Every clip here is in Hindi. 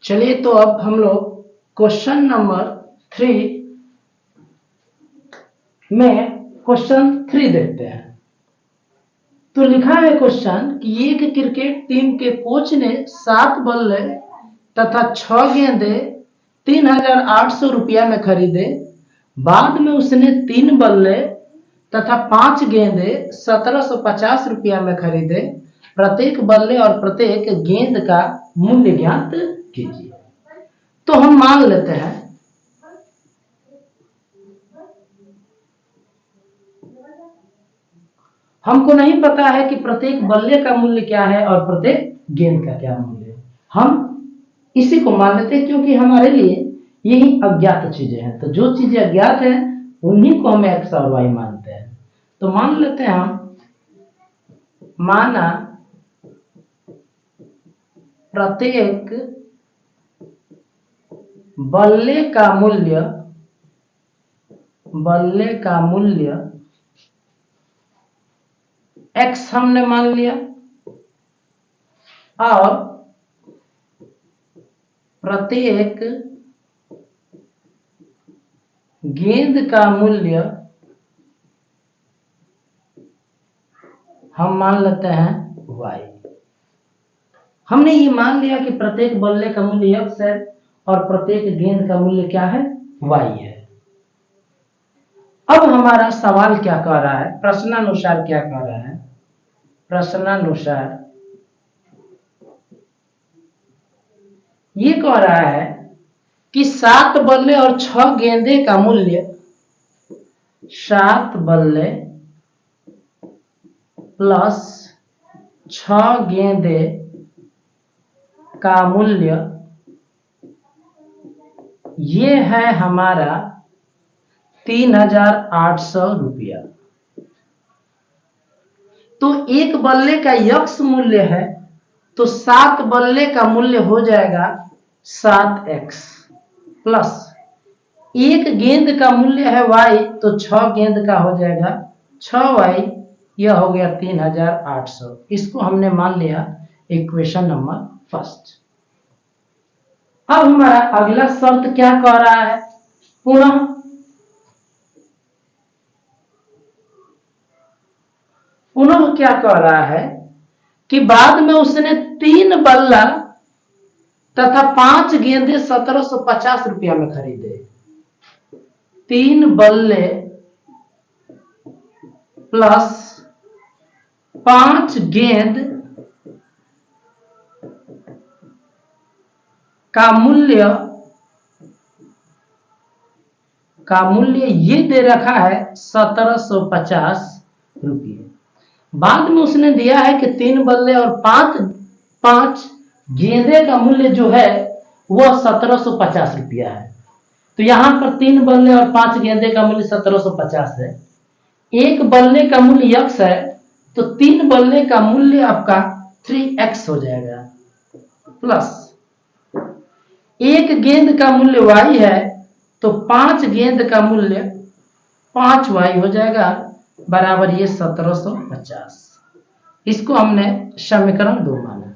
चलिए तो अब हम लोग क्वेश्चन नंबर 3 में क्वेश्चन 3 देखते हैं। तो लिखा है क्वेश्चन कि एक क्रिकेट टीम के कोच ने 7 बल्ले तथा 6 गेंदे 3,800 रुपया में खरीदे। बाद में उसने 3 बल्ले तथा 5 गेंदे 1,750 रुपया में खरीदे। प्रत्येक बल्ले और प्रत्येक गेंद का मूल्य ज्ञात कीजिए। तो हम मान लेते हैं हमको नहीं पता है कि प्रत्येक बल्ले का मूल्य क्या है और प्रत्येक गेंद का क्या मूल्य है। हम इसी को मान लेते हैं क्योंकि हमारे लिए यही अज्ञात चीजें हैं। तो जो चीजें अज्ञात है उन्हीं को हम एक्स और वाई मानते हैं। तो मान लेते हैं हम माना प्रत्येक बल्ले का मूल्य x हमने मान लिया और प्रत्येक गेंद का मूल्य हम मान लेते हैं y। हमने ये मान लिया कि प्रत्येक बल्ले का मूल्य x है और प्रत्येक गेंद का मूल्य क्या है, y है। अब हमारा सवाल क्या कह रहा है, प्रश्नानुसार क्या कह रहा है, प्रश्नानुसार ये कह रहा है कि 7 बल्ले और 6 गेंदे का मूल्य 7 बल्ले प्लस 6 गेंदे का मूल्य ये है हमारा 3,800 रुपया। तो एक बल्ले का x मूल्य है तो 7 बल्ले का मूल्य हो जाएगा 7x प्लस एक गेंद का मूल्य है y तो 6 गेंद का हो जाएगा 6y, यह हो गया 3,800। इसको हमने मान लिया इक्वेशन नंबर फर्स्ट। अब हमारा अगला शर्त क्या कह रहा है, पुनः क्या कह रहा है कि बाद में उसने 3 बल्ला तथा 5 गेंदे 1,750 रुपया में खरीदे। 3 बल्ले प्लस 5 गेंद का मूल्य ये दे रखा है 1,750 रुपये। बाद में उसने दिया है कि 3 बल्ले और 5 गेंदे का मूल्य जो है वह 1,750 रुपया है। तो यहां पर 3 बल्ले और 5 गेंदे का मूल्य 1,750 है। एक बल्ले का मूल्य x है तो 3 बल्ले का मूल्य आपका 3x हो जाएगा प्लस एक गेंद का मूल्य y है तो 5 गेंद का मूल्य 5y हो जाएगा बराबर ये 1,750। इसको हमने समीकरण 2 माना।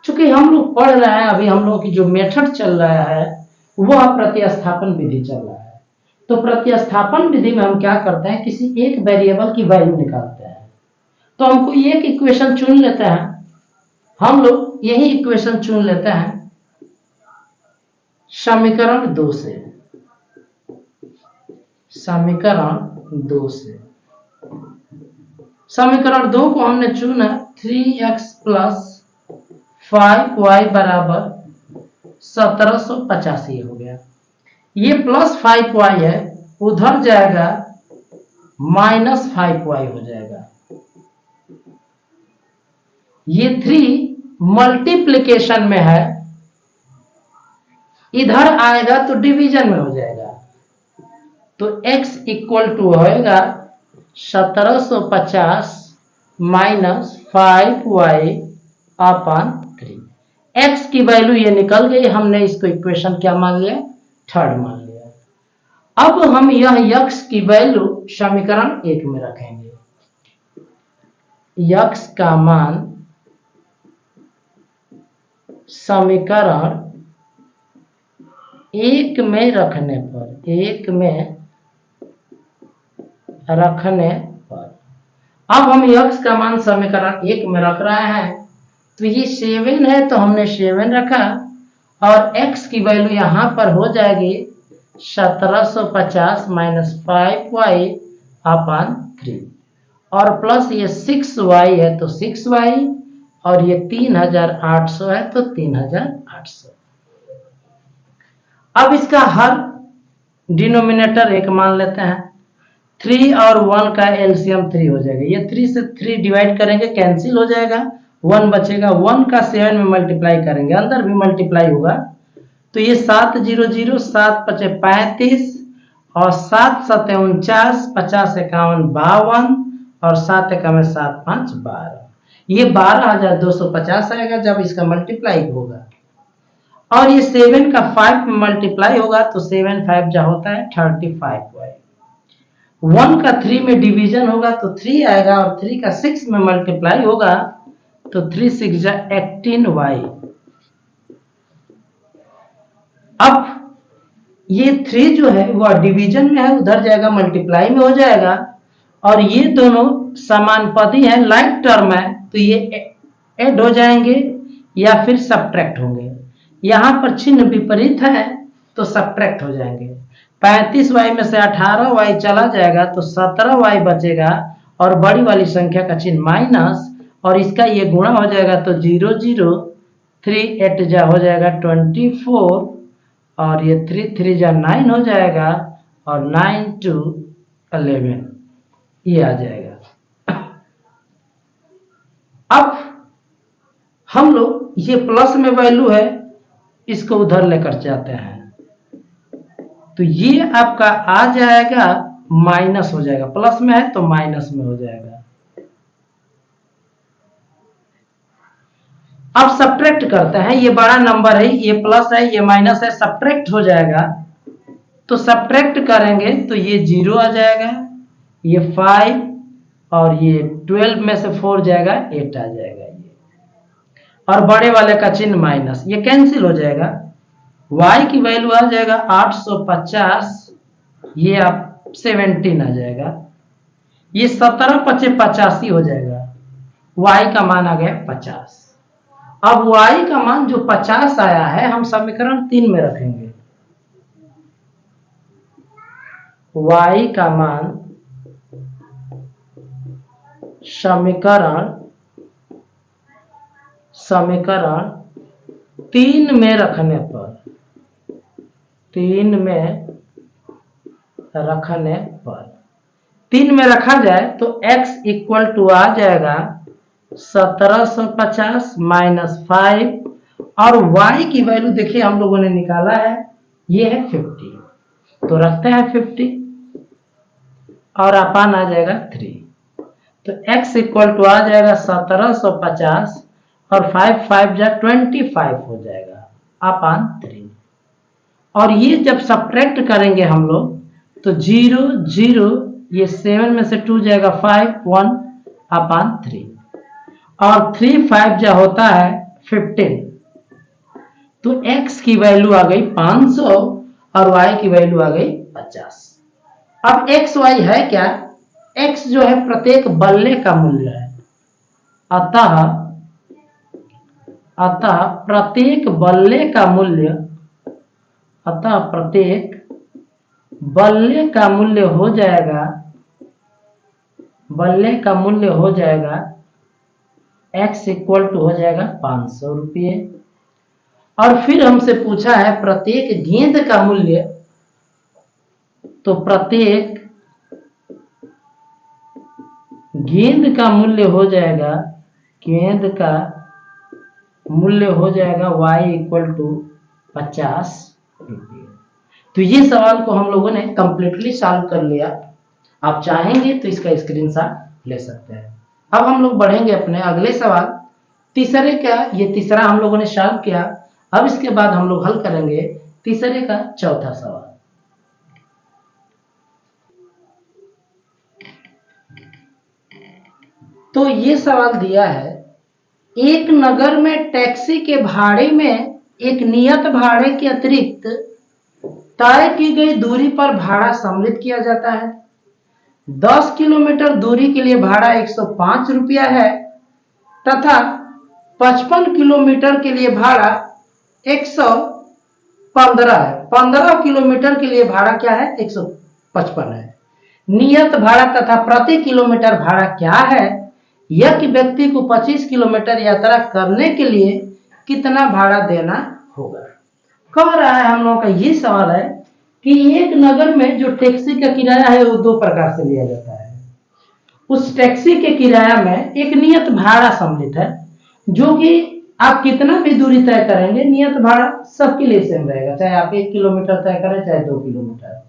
चूंकि हम लोग पढ़ रहे हैं, अभी हम लोग की जो मेथड चल रहा है वह प्रतिस्थापन विधि चल रहा है। तो प्रतिस्थापन विधि में हम क्या करते हैं, किसी एक वेरिएबल की वैल्यू निकालते हैं। तो हमको एक इक्वेशन चुन लेते हैं, हम लोग यही इक्वेशन चुन लेते हैं समीकरण 2 से। समीकरण 2 को हमने चुना 3x प्लस 5y बराबर 1,750 हो गया। ये प्लस 5y है, उधर जाएगा माइनस 5y हो जाएगा। ये 3 मल्टीप्लिकेशन में है, इधर आएगा तो डिवीजन में हो जाएगा। तो x इक्वल टू होएगा 1,750 माइनस 5y अपन 3। x की वैल्यू ये निकल गई, हमने इसको इक्वेशन क्या मान लिया, थर्ड मान लिया। अब हम यह x की वैल्यू समीकरण 1 में रखेंगे। x का मान समीकरण एक में रखने पर अब हम x का मान समीकरण एक में रख रहे हैं, तो ये 7 है तो हमने 7 रखा और x की वैल्यू यहां पर हो जाएगी 1750 माइनस 5y अपान 3 और प्लस ये 6y है तो 6y और ये 3800 है तो 3800। अब इसका हर डिनोमिनेटर एक मान लेते हैं। 3 और 1 का एलसीएम 3 हो जाएगा, ये 3 से 3 डिवाइड करेंगे कैंसिल हो जाएगा, 1 बचेगा, 1 का 7 में मल्टीप्लाई करेंगे, अंदर भी मल्टीप्लाई होगा तो ये 7 0 0 7 5 35 और 7 7 49 50 51 52 और 7 1 7 5 12, ये 12250 आएगा जब इसका मल्टीप्लाई होगा। और ये 7 का 5 में मल्टीप्लाई होगा तो 7 5 जा होता है 35y। 1 का 3 में डिवीजन होगा तो 3 आएगा और 3 का 6 में मल्टीप्लाई होगा तो 3 6 जा 18y। अब ये 3 जो है वो डिवीजन में है, उधर जाएगा मल्टीप्लाई में हो जाएगा और ये दोनों समानुपाती हैं, लाइक टर्म है तो ये ऐड हो जाएंगे या फिर सब्ट्रैक्ट होंगे। यहां पर चिन्ह विपरीत है तो सब्ट्रैक्ट हो जाएंगे। 35y में से 18y चला जाएगा तो 17y बचेगा और बड़ी वाली संख्या का चिन्ह माइनस और इसका ये गुणा हो जाएगा तो 0 0 3 8 जा हो जाएगा 24 और ये 3 3 जा 9 हो जाएगा और 9 2 11 ये आ जाएगा। अब हम लोग ये प्लस में वैल्यू है इसको उधर लेकर जाते हैं तो ये आपका आ जाएगा माइनस हो जाएगा, प्लस में है तो माइनस में हो जाएगा। अब सब्ट्रैक्ट करते हैं, ये बड़ा नंबर है, ये प्लस है, ये माइनस है, सब्ट्रैक्ट हो जाएगा तो सब्ट्रैक्ट करेंगे तो ये 0 आ जाएगा, ये 5 और ये 12 में से 4 जाएगा 8 आ जाएगा ये, और बड़े वाले का चिन्ह माइनस, ये कैंसिल हो जाएगा। y की वैल्यू आ जाएगा 850, ये आप 17 आ जाएगा, ये 17 5 85 हो जाएगा, y का मान आ गया 50। अब y का मान जो 50 आया है हम समीकरण 3 में रखेंगे। y का मान समीकरण 3 में रखने पर 3 में रखा जाए तो x इक्वल टू आ जाएगा 1750 माइनस 5 और y की वैल्यू देखिए हम लोगों ने निकाला है, ये है 50 तो रखते हैं 50 और अपान आ जाएगा 3 तो x इक्वल टू आ जाएगा 1750 और 5 5 जा 25 हो जाएगा अपान 3। और ये जब सब्ट्रैक्ट करेंगे हम लोग तो 0 0 ये 7 में से 2 जाएगा 5 1 अपान 3 और 3 5 जा होता है 15 तो x की वैल्यू आ गई 500 और y की वैल्यू आ गई 50। अब x y है क्या, x जो है प्रत्येक बल्ले का मूल्य है, अतः प्रत्येक बल्ले का मूल्य हो जाएगा x इक्वल टू हो जाएगा 500 रुपये। और फिर हमसे पूछा है प्रत्येक गेंद का मूल्य, तो प्रत्येक गेंद का मूल्य हो जाएगा y इक्वल टू 50 रुपये। तो ये सवाल को हम लोगों ने कंप्लीटली सॉल्व कर लिया। आप चाहेंगे तो इसका स्क्रीनशॉट ले सकते हैं। अब हम लोग बढ़ेंगे अपने अगले सवाल तीसरे का, ये तीसरा हम लोगों ने सॉल्व किया। अब इसके बाद हम लोग हल करेंगे तीसरे का चौथा सवाल। तो ये सवाल दिया है एक नगर में टैक्सी के भाड़े में एक नियत भाड़े के अतिरिक्त तय की गई दूरी पर भाड़ा सम्मिलित किया जाता है। 10 किलोमीटर दूरी के लिए भाड़ा 105 रुपया है तथा 55 किलोमीटर के लिए भाड़ा 115 है। 15 किलोमीटर के लिए भाड़ा क्या है? 155 है। नियत भाड़ा तथा प्रति किलोमीटर भाड़ा क्या है? एक व्यक्ति को 25 किलोमीटर यात्रा करने के लिए कितना भाड़ा देना होगा। कह रहा है हम लोगों का ये सवाल है कि एक नगर में जो टैक्सी का किराया है वो दो प्रकार से लिया जाता है। उस टैक्सी के किराया में एक नियत भाड़ा सम्मिलित है, जो कि आप कितना भी दूरी तय करेंगे नियत भाड़ा सबके लिए सेम रहेगा, चाहे आप 1 किलोमीटर तय करें चाहे 2 किलोमीटर।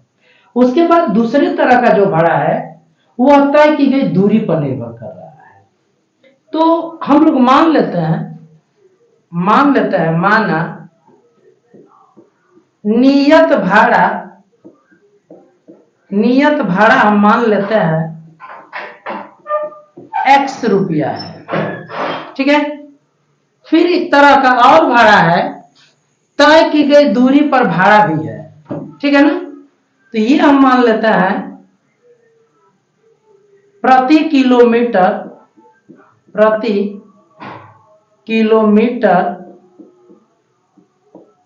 उसके बाद दूसरे तरह का जो भाड़ा है वो तय की गई दूरी पर निर्भर कर रहा है। तो हम लोग मान लेते हैं माना नियत भाड़ा हम मान लेते हैं x रुपया है, ठीक है। फिर एक तरह का और भाड़ा है, तय की गई दूरी पर भाड़ा भी है, ठीक है ना। तो ये हम मान लेते हैं प्रति किलोमीटर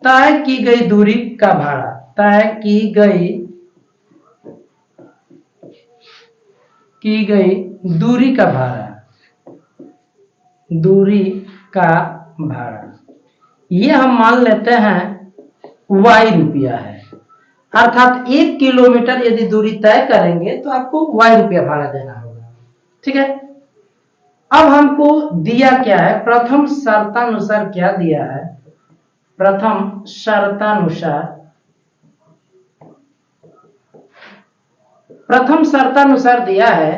तय की गई दूरी का भाड़ा, तय की गई दूरी का भाड़ा, ये हम मान लेते हैं y रुपया है। अर्थात 1 किलोमीटर यदि दूरी तय करेंगे तो आपको y रुपया भाड़ा देना होगा, ठीक है। अब हमको दिया क्या है? प्रथम शर्तानुसार क्या दिया है? प्रथम शर्तानुसार दिया है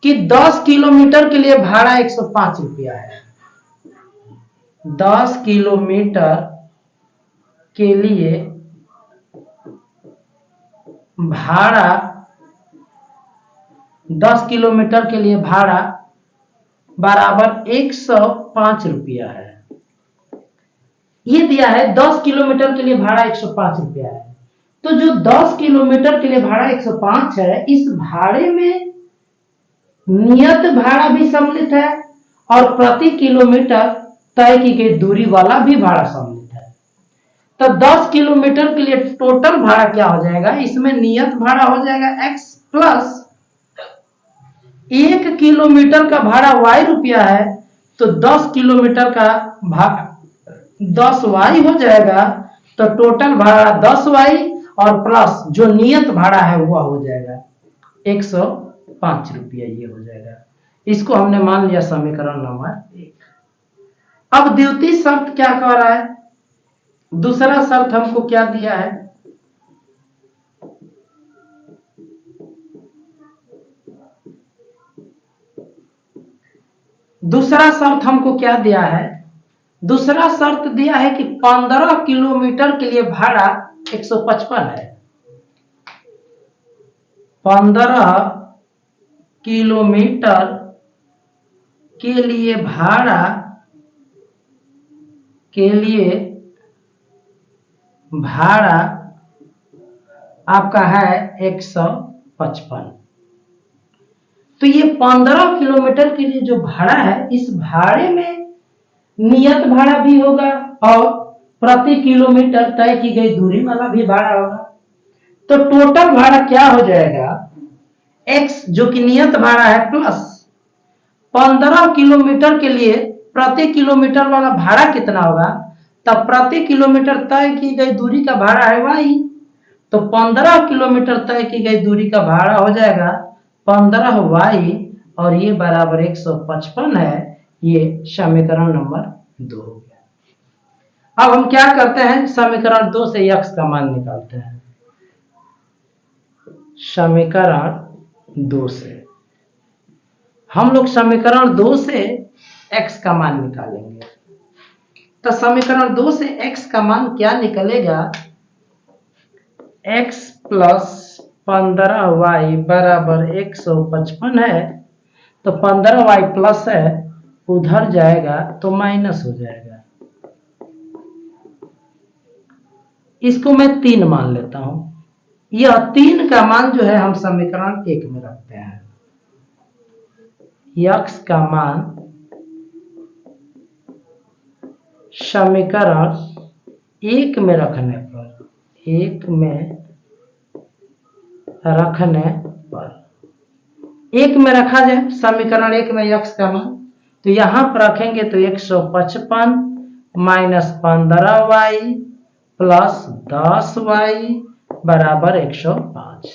कि 10 किलोमीटर के लिए भाड़ा 105 रुपया है। 10 किलोमीटर के लिए भाड़ा 10 किलोमीटर के लिए भाड़ा बराबर 105 रुपया है। ये दिया है 10 किलोमीटर के लिए भाड़ा 105 रुपया है। तो जो 10 किलोमीटर के लिए भाड़ा 105 है, इस भाड़े में नियत भाड़ा भी सम्मिलित है और प्रति किलोमीटर तय की गई दूरी वाला भी भाड़ा सम्मिलित है। तो 10 किलोमीटर के लिए टोटल भाड़ा क्या हो जाएगा? इसमें नियत भाड़ा हो जाएगा x प्लस 1 किलोमीटर का भाड़ा y रुपया है, तो 10 किलोमीटर का भाड़ा 10y हो जाएगा। तो टोटल भाड़ा 10y और प्लस जो नियत भाड़ा है वो हो जाएगा 105 रुपया, ये हो जाएगा। इसको हमने मान लिया समीकरण नंबर 1। अब द्वितीय शर्त क्या कह रहा है? दूसरा शर्त हमको क्या दिया है? दूसरा शर्त हमको क्या दिया है? दूसरा शर्त दिया है कि 15 किलोमीटर के लिए भाड़ा 155 है। 15 किलोमीटर के लिए भाड़ा आपका है 155। तो ये 15 किलोमीटर के लिए जो भाड़ा है, इस भाड़े में नियत भाड़ा भी होगा और प्रति किलोमीटर तय की गई दूरी वाला भी भाड़ा होगा। तो टोटल भाड़ा क्या हो जाएगा? x जो कि नियत भाड़ा है प्लस 15 किलोमीटर के लिए प्रति किलोमीटर वाला भाड़ा कितना होगा? तब प्रति किलोमीटर तय की गई दूरी का भाड़ा है y, तो 15 किलोमीटर तय की गई दूरी का भाड़ा हो जाएगा 15y और ये बराबर 155 है। ये समीकरण नंबर 2 हो गया। अब हम क्या करते हैं? समीकरण 2 से x का मान निकालते हैं। समीकरण 2 से हम लोग समीकरण 2 से x का मान निकालेंगे। तो समीकरण 2 से x का मान क्या निकलेगा? x प्लस 15y बराबर 155 है। तो 15y प्लस है उधर जाएगा तो माइनस हो जाएगा। इसको मैं 3 मान लेता हूं। यह 3 का मान जो है हम समीकरण 1 में रखते हैं। x का मान समीकरण 1 में रखने पर 1 में रखा जाए समीकरण 1 में x का मान, तो यहां पर रखेंगे तो 155 माइनस 15y प्लस 10y बराबर 105।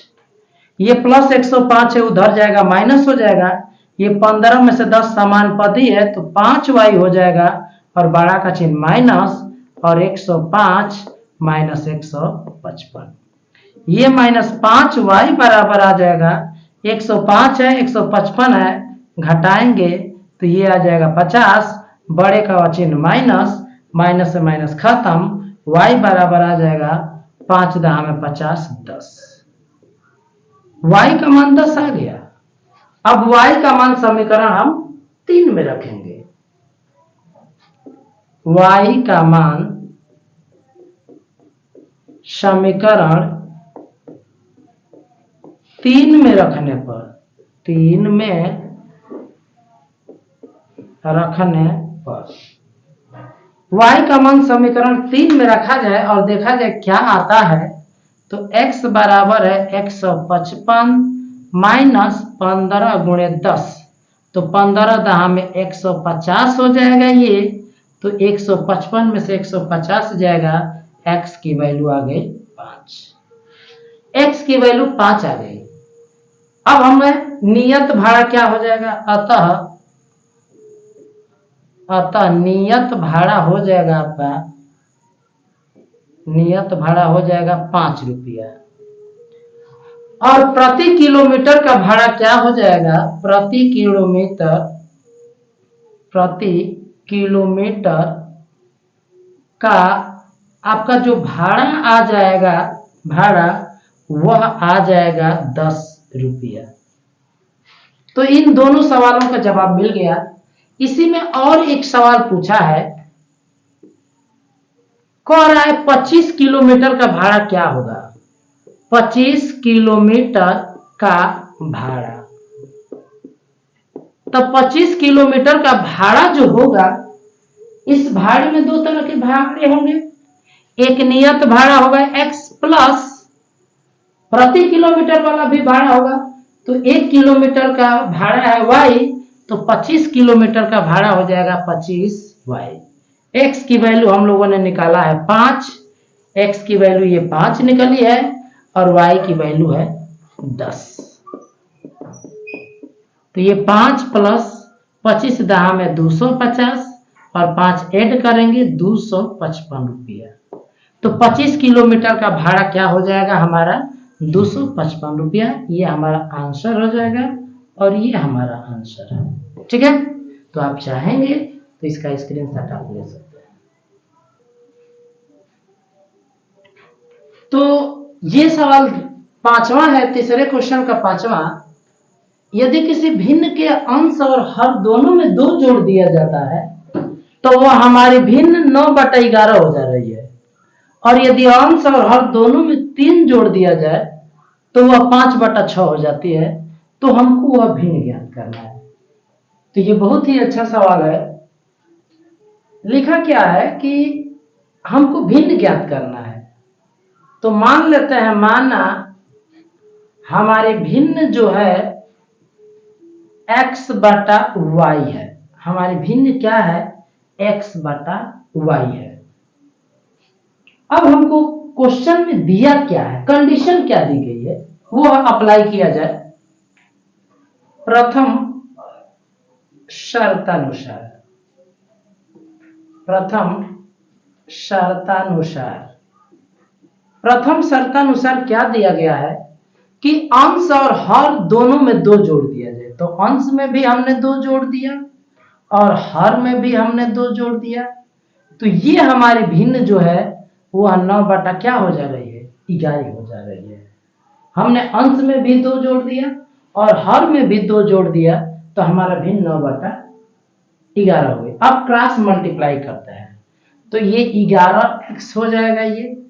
ये प्लस 105 है, उधर जाएगा माइनस हो जाएगा। ये 15 में से 10 समानुपाती है तो 5y हो जाएगा और बड़ा का चिन्ह माइनस और 105 माइनस 155। ये माइनस 5y बराबर आ जाएगा 105 है 155 है, घटाएंगे तो ये आ जाएगा 50, बड़े का चिन्ह माइनस, माइनस से माइनस खत्म, y बराबर आ जाएगा 5 10 में 50 10। y का मान 10 आ गया। अब y का मान समीकरण हम 3 में रखेंगे। y का मान समीकरण 3 में रखने पर y का मान समीकरण 3 में रखा जाए और देखा जाए क्या आता है, तो x बराबर है 155 माइनस 15 गुणे 10, तो 15 10 में 150 हो जाएगा। ये तो 155 में से 150 जाएगा, x की वैल्यू आ गई 5। x की वैल्यू 5 आ गई। अब हमें नियत भाड़ा क्या हो जाएगा, अतः नियत भाड़ा हो जाएगा आपका, नियत भाड़ा हो जाएगा 5 रुपया। और प्रति किलोमीटर का भाड़ा क्या हो जाएगा, प्रति किलोमीटर का आपका जो भाड़ा आ जाएगा, वह आ जाएगा 10 रुपया। तो इन दोनों सवालों का जवाब मिल गया। इसी में और एक सवाल पूछा है, कह रहा है 25 किलोमीटर का भाड़ा क्या होगा। 25 किलोमीटर का भाड़ा, तो 25 किलोमीटर का भाड़ा जो होगा, इस भाड़े में 2 तरह के भाड़े होंगे। एक नियत भाड़ा होगा x प्लस प्रति किलोमीटर वाला भी भाड़ा होगा। तो 1 किलोमीटर का भाड़ा है y, तो 25 किलोमीटर का भाड़ा हो जाएगा 25y। x की वैल्यू हम लोगों ने निकाला है 5, x की वैल्यू ये 5 निकली है और y की वैल्यू है 10। तो ये 5 प्लस 25 10 में 250 और 5 ऐड करेंगे 255 रुपया। तो 25 किलोमीटर का भाड़ा क्या हो जाएगा हमारा, 255 रुपया। ये हमारा आंसर हो जाएगा और ये हमारा आंसर है। ठीक है, तो आप चाहेंगे तो इसका स्क्रीनशॉट आप ले सकते हैं। तो ये सवाल 5वां है, तीसरे क्वेश्चन का 5वां। यदि किसी भिन्न के अंश और हर दोनों में 2 जोड़ दिया जाता है तो वह हमारी भिन्न 9/11 हो जा रही है, और यदि अंश और हर दोनों में 3 जोड़ दिया जाए तो वह 5/6 हो जाती है। तो हमको वह भिन्न ज्ञात करना है। तो ये बहुत ही अच्छा सवाल है। लिखा क्या है कि हमको भिन्न ज्ञात करना है। तो मान लेते हैं, माना हमारे भिन्न जो है x/y है। हमारी भिन्न क्या है, x/y है। अब हमको क्वेश्चन में दिया क्या है, कंडीशन क्या दी गई है, वो अप्लाई किया जाए। प्रथम शर्तानुसार क्या दिया गया है कि अंश और हर दोनों में 2 जोड़ दिया जाए। तो अंश में भी हमने 2 जोड़ दिया और हर में भी हमने 2 जोड़ दिया। तो ये हमारी भिन्न जो है वह 9 क्या हो जा रही है, 11 हो जा रही है। हमने अंश में भी 2 जोड़ दिया और हर में भी 2 जोड़ दिया, तो हमारा भिन्न 9/11 11 हुए। अब क्रॉस मल्टीप्लाई करते हैं तो ये 11x हो जाएगा ये,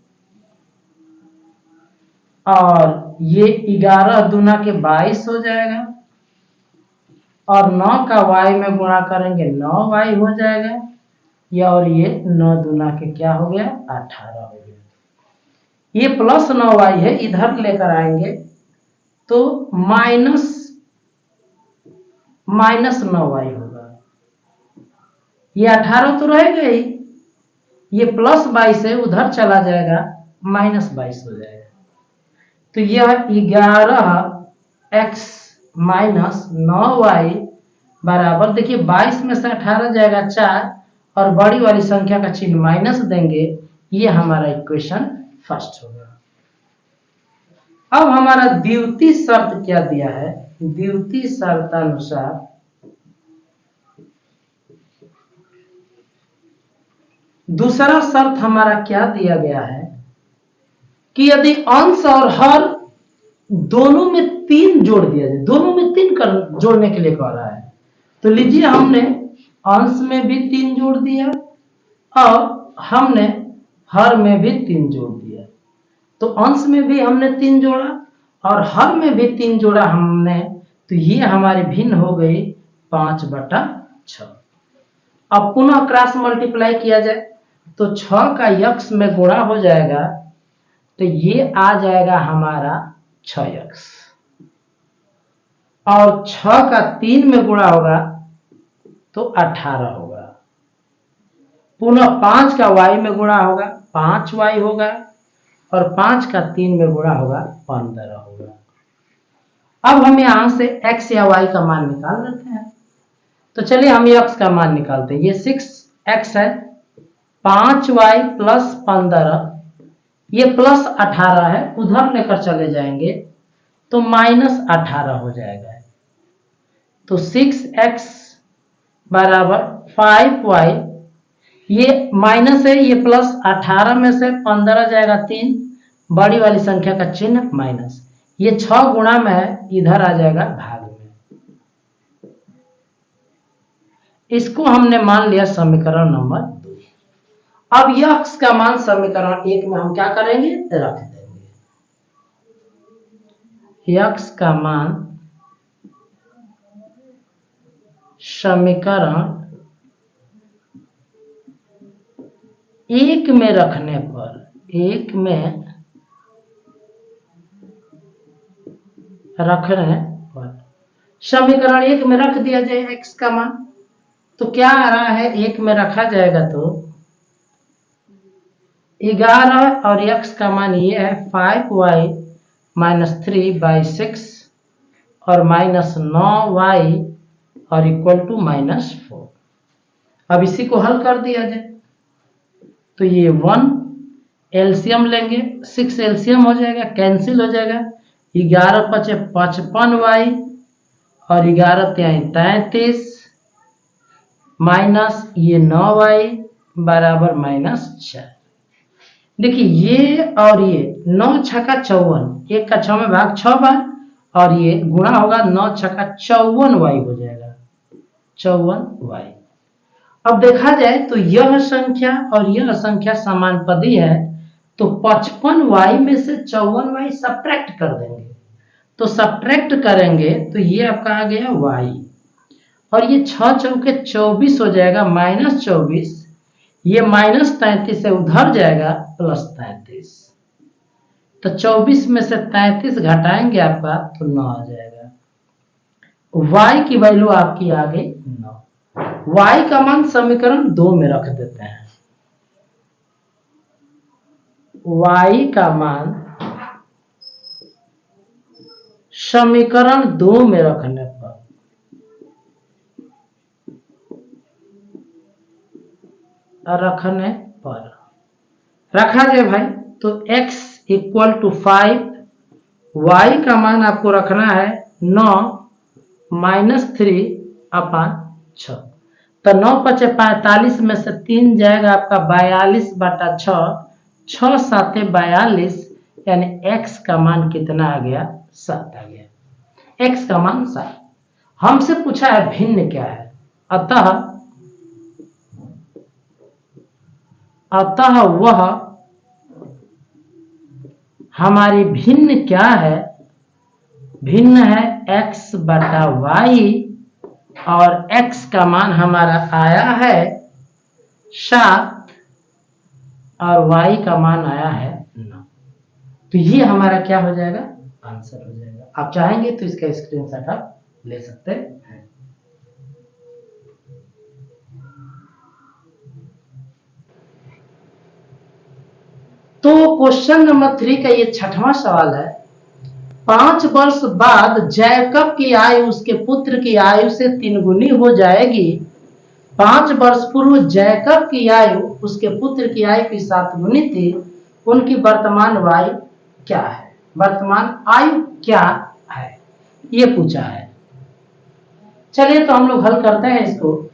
और ये 11 दूना के 22 हो जाएगा, और 9 का y में गुणा करेंगे 9y हो जाएगा, और ये 9 दूना के क्या हो गया 18 हो गया। ये प्लस 9y है, इधर लेकर आएंगे तो माइनस 9y होगा। ये 18 तो रहेगा ही, ये प्लस 22 है, उधर चला जाएगा माइनस 22 हो जाएगा। तो यह 11x माइनस 9y बराबर, देखिए 22 में से 18 जाएगा 4, और बड़ी वाली संख्या का चिन्ह माइनस देंगे। ये हमारा इक्वेशन फर्स्ट होगा। अब हमारा द्वितीय शर्त क्या दिया है, द्वितीय शर्त अनुसार दूसरा शर्त हमारा क्या दिया गया है कि यदि अंश और हर दोनों में 3 जोड़ दिया जाए, दोनों में 3 कर जोड़ने के लिए कह रहा है, तो लीजिए हमने अंश में भी 3 जोड़ दिया और हमने हर में भी 3 जोड़ दिया। तो अंश में भी हमने 3 जोड़ा और हर में भी 3 जोड़ा हमने, तो ये हमारे भिन्न हो गई 5/6। अब पुनः क्रॉस मल्टीप्लाई किया जाए तो 6 का x में गुणा हो जाएगा, तो ये आ जाएगा हमारा 6x, और 6 का 3 में गुणा होगा तो 18 होगा। पुनः 5 का y में गुणा होगा 5y होगा, और 5 का 3 में गुणा होगा 15 होगा। अब हम यहां से x या y का मान निकाल लेते हैं। तो चलिए हम x का मान निकालते हैं। ये 6x है, 5y प्लस 15, ये प्लस 18 है, उधर लेकर चले जाएंगे तो माइनस 18 हो जाएगा। तो 6x बराबर 5y, ये माइनस है, ये प्लस 18 में से 15 जाएगा 3, बड़ी वाली संख्या का चिन्ह माइनस, ये 6 गुणा में है, इधर आ जाएगा भाग में। इसको हमने मान लिया समीकरण नंबर 2। अब x का मान समीकरण 1 में हम क्या करेंगे, रख देंगे। x का मान समीकरण 1 में रखने पर, 1 में रखने पर समीकरण 1 में रख दिया जाए x का मान, तो क्या आ रहा है, 1 में रखा जाएगा तो 11, और x का मान ये है 5y माइनस 3/6 और माइनस 9y और इक्वल टू माइनस 4। अब इसी को हल कर दिया जाए तो ये 1 एलसीएम लेंगे, 6 एलसीएम हो जाएगा, कैंसिल हो जाएगा, 11 × 5 = 55y और 11 × 33 माइनस ये 9y बराबर -4। देखिए ये और ये 9 × 6 = 54, 1 का 6 में भाग 6 बार, और ये गुणा होगा 9 × 6 = 54y हो जाएगा, 54y। अब देखा जाए तो यह संख्या और यह संख्या समानुपाती है, तो 55y में से 54y सब्ट्रैक्ट कर देंगे। तो सब्ट्रैक्ट करेंगे तो ये आपका आ गया y, और ये 6 चौके 24 हो जाएगा, -24, ये -33 से उधर जाएगा +33, तो 24 में से 33 घटाएंगे आपका तो 9 आ जाएगा। y की वैल्यू आपकी आ गई 9। y का मान समीकरण 2 में रख देते हैं। y का मान समीकरण 2 में रखने पर रखा जाए भाई तो x = 5, y का मान आपको रखना है 9 -3/6। तो 9 × 5 = 45 में से 3 जाएगा आपका 42/6, 6 × 7 = 42, यानी x का मान कितना आ गया, 7 आ गया। x का मान 7। हमसे पूछा है भिन्न क्या है, अतः अतः वह हमारी भिन्न क्या है, भिन्न है x बटा y, और x का मान हमारा आया है 7 और y का मान आया है 9। तो ये हमारा क्या हो जाएगा, आंसर हो जाएगा। आप चाहेंगे तो इसका स्क्रीनशॉट आप ले सकते हैं। तो क्वेश्चन नंबर 3 का ये 6वां सवाल है। 5 वर्ष बाद जैकब की आयु उसके पुत्र की आयु से 3 गुनी हो जाएगी। 5 वर्ष पूर्व जैकब की आयु उसके पुत्र की आयु की 7 गुनी थी। उनकी वर्तमान आयु क्या है, वर्तमान आयु क्या है, ये पूछा है। चलिए तो हम लोग हल करते हैं इसको।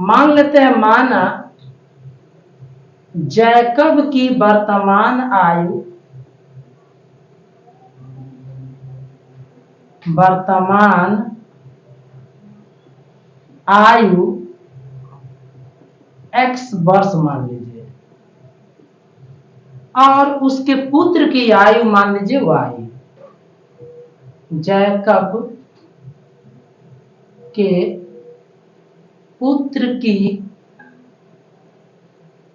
मान लेते हैं, माना जैकब की वर्तमान आयु x वर्ष मान लीजिए, और उसके पुत्र की आयु मान लीजिए y। जैकब के पुत्र की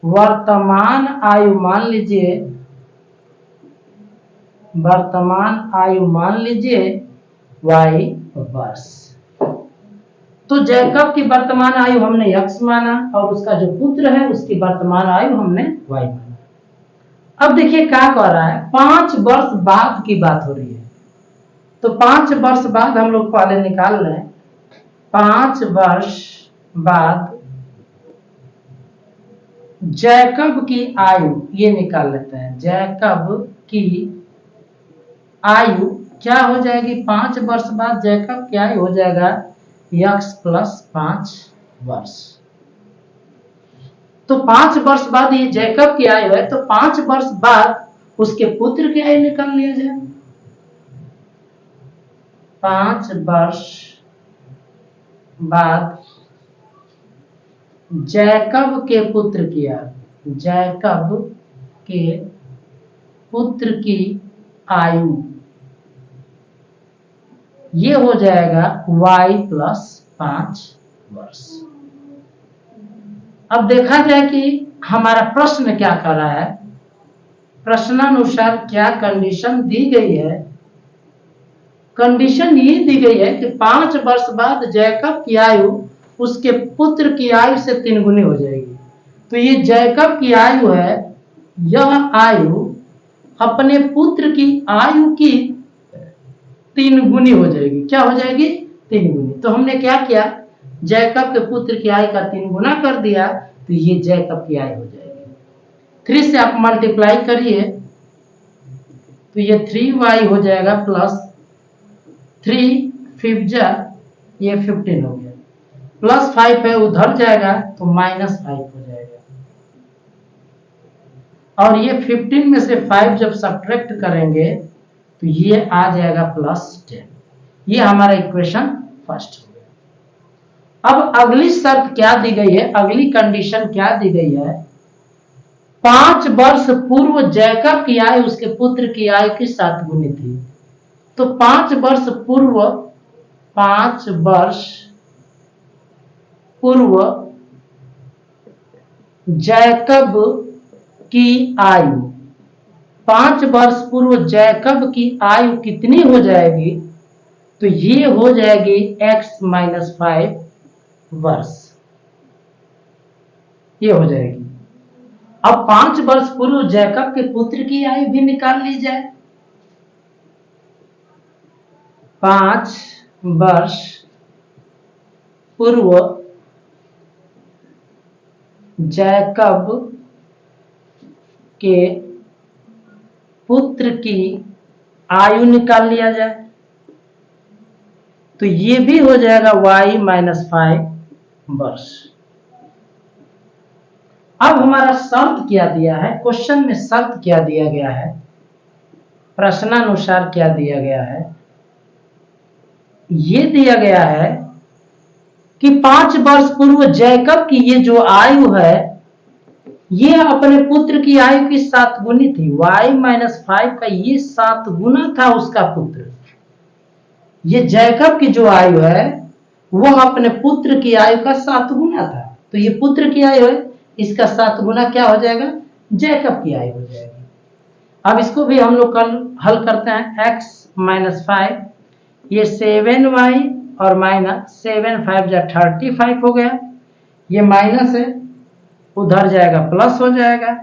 वर्तमान आयु मान लीजिए, y वर्ष। तो जैकब की वर्तमान आयु हमने x माना, और उसका जो पुत्र है उसकी वर्तमान आयु हमने y माना। अब देखिए क्या कह रहा है, 5 वर्ष बाद की बात हो रही है। तो 5 वर्ष बाद हम लोग पहले निकाल रहे हैं। 5 वर्ष बाद जैकब की आयु, ये निकाल लेते हैं। जैकब की आयु क्या हो जाएगी, 5 वर्ष बाद जैकब की आयु हो जाएगा x + 5 वर्ष। तो 5 वर्ष बाद ये जैकब की आयु है, तो 5 वर्ष बाद उसके पुत्र की आयु निकाल लिया जाए। 5 वर्ष बाद जैकब के पुत्र की आयु, जैकब के पुत्र की आयु, ये हो जाएगा y + 5 वर्ष। अब देखा जाए कि हमारा प्रश्न क्या कर रहा है। प्रश्नानुसार क्या कंडीशन दी गई है। कंडीशन ये दी गई है कि 5 वर्ष बाद जैकब की आयु उसके पुत्र की आयु से 3 गुनी हो जाएगी। तो ये जैकब की आयु है, यह आयु अपने पुत्र की आयु की 3 गुनी हो जाएगी। क्या हो जाएगी, 3 गुनी। तो हमने क्या किया, जैकब के पुत्र की आयु का 3 गुना कर दिया, तो ये जैकब की आयु हो जाएगी। 3 से आप मल्टीप्लाई करिए तो ये 3y हो जाएगा प्लस 3 5 जा, ये 15 हो गया, प्लस 5 है उधर जाएगा तो -5 हो जाएगा, और ये 15 में से 5 जब सब्ट्रैक्ट करेंगे तो ये आ जाएगा +10। ये हमारा इक्वेशन फर्स्ट हो गया। अब अगली शर्त क्या दी गई है, अगली कंडीशन क्या दी गई है। 5 वर्ष पूर्व जैकब की आयु उसके पुत्र की आयु की 7 गुनी थी। तो 5 वर्ष पूर्व, 5 वर्ष पूर्व जैकब की आयु, 5 वर्ष पूर्व जैकब की आयु कितनी हो जाएगी, तो ये हो जाएगी x - 5 वर्ष, ये हो जाएगी। अब 5 वर्ष पूर्व जैकब के पुत्र की आयु भी निकाल ली जाए। 5 वर्ष पूर्व जैकब के पुत्र की आयु निकाल लिया जाए, तो ये भी हो जाएगा y - 5 वर्ष। अब हमारा शर्त क्या दिया है, क्वेश्चन में शर्त क्या दिया गया है, प्रश्नानुसार क्या दिया गया है। ये दिया गया है कि 5 वर्ष पूर्व जैकब की ये जो आयु है ये अपने पुत्र की आयु की 7 गुनी थी। y-5 का ये 7 गुना था उसका पुत्र। ये जैकब की जो आयु है वह अपने पुत्र की आयु का 7 गुना था। तो ये पुत्र की आयु है, इसका 7 गुना क्या हो जाएगा? जैकब की आयु हो जाएगी। अब इसको भी हम लोग कल हल करते हैं। x-5 ये 7y और माइनस 7 5 जा 35 हो गया। ये माइनस है, उधर जाएगा प्लस हो जाएगा।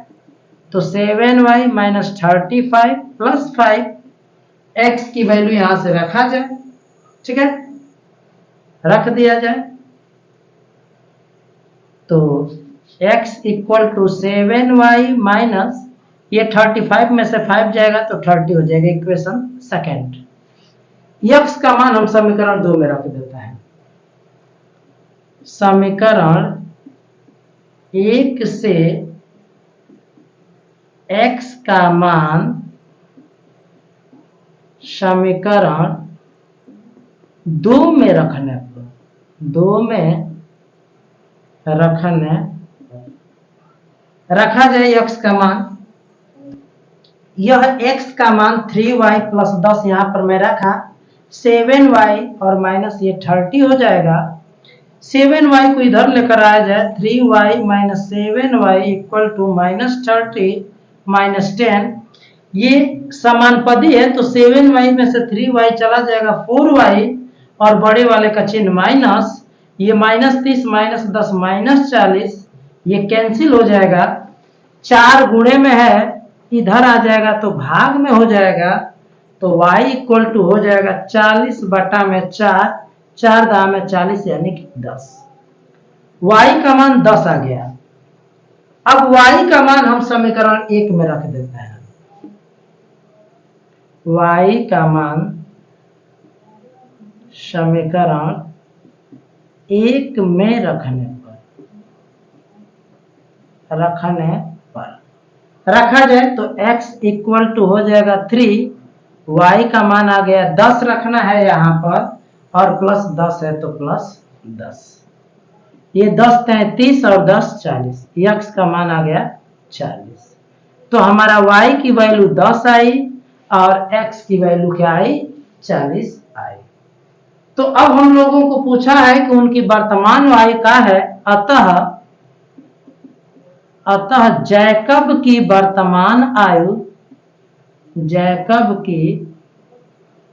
तो 7y माइनस 35 प्लस 5, x की वैल्यू यहां से रखा जाए। ठीक है, रख दिया जाए तो x equal to 7y minus ये 35 में से 5 जाएगा तो 30 हो जाएगा। Equation second. x का मान हम समीकरण 2 में रख देते हैं। समीकरण 1 से x का मान समीकरण 2 में रखने पर, 2 में रखने रखा जाए x का मान। यह x का मान 3y प्लस 10 यहां पर मैं रखा, 7y और माइनस ये 30 हो जाएगा। 7y को इधर लेकर आया जाए, 3y minus 7y equal to minus 30 minus 10। ये समानपदी है तो 7y में से 3y चला जाएगा 4y और बड़े वाले का चिन्ह माइनस। ये माइनस 30 माइनस 10 माइनस 40, ये कैंसिल हो जाएगा। 4 गुणे में है, इधर आ जाएगा तो भाग में हो जाएगा। तो y इक्वल टू हो जाएगा 40 बटा में 4, 4 दा में 40 यानी कि 10। y का मान 10 आ गया। अब y का मान हम समीकरण 1 में रख देते हैं। y का मान समीकरण 1 में रखने पर रखा जाए तो x इक्वल टू हो जाएगा 3, y का मान आ गया 10 रखना है यहाँ पर और प्लस 10 है तो प्लस 10। ये 10 33 और 10 40, x का मान आ गया 40। तो हमारा y की वैल्यू 10 आई और x की वैल्यू क्या आई? 40 आई। तो अब हम लोगों को पूछा है कि उनकी वर्तमान आयु क्या है। अतः जैकब की वर्तमान आयु, जैकब की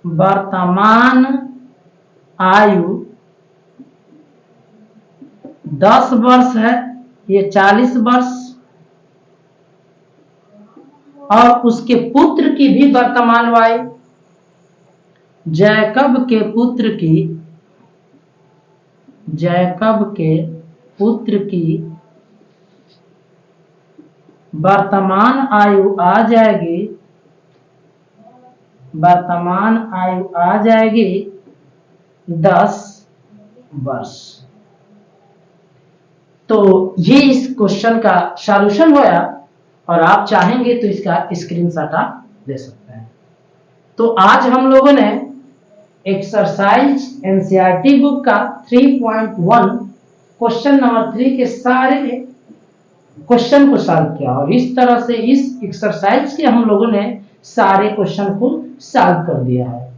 वर्तमान आयु 10 वर्ष है, ये 40 वर्ष। और उसके पुत्र की भी वर्तमान आयु, जैकब के पुत्र की वर्तमान आयु आ जाएगी 10 वर्ष। तो ये इस क्वेश्चन का सॉल्यूशन होया और आप चाहेंगे तो इसका स्क्रीनशॉट आप ले सकते हैं। तो आज हम लोगों ने एक्सरसाइज एनसीईआरटी बुक का 3.1 क्वेश्चन नंबर 3 के सारे क्वेश्चन को सॉल्व किया और इस तरह से इस एक्सरसाइज के हम लोगों ने सारे क्वेश्चन को सॉल्व कर दिया है।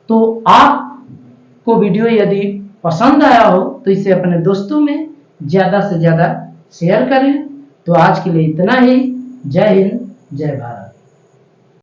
तो आपको वीडियो यदि पसंद आया हो तो इसे अपने दोस्तों में ज्यादा से ज्यादा शेयर करें। तो आज के लिए इतना ही। जय हिंद, जय भारत।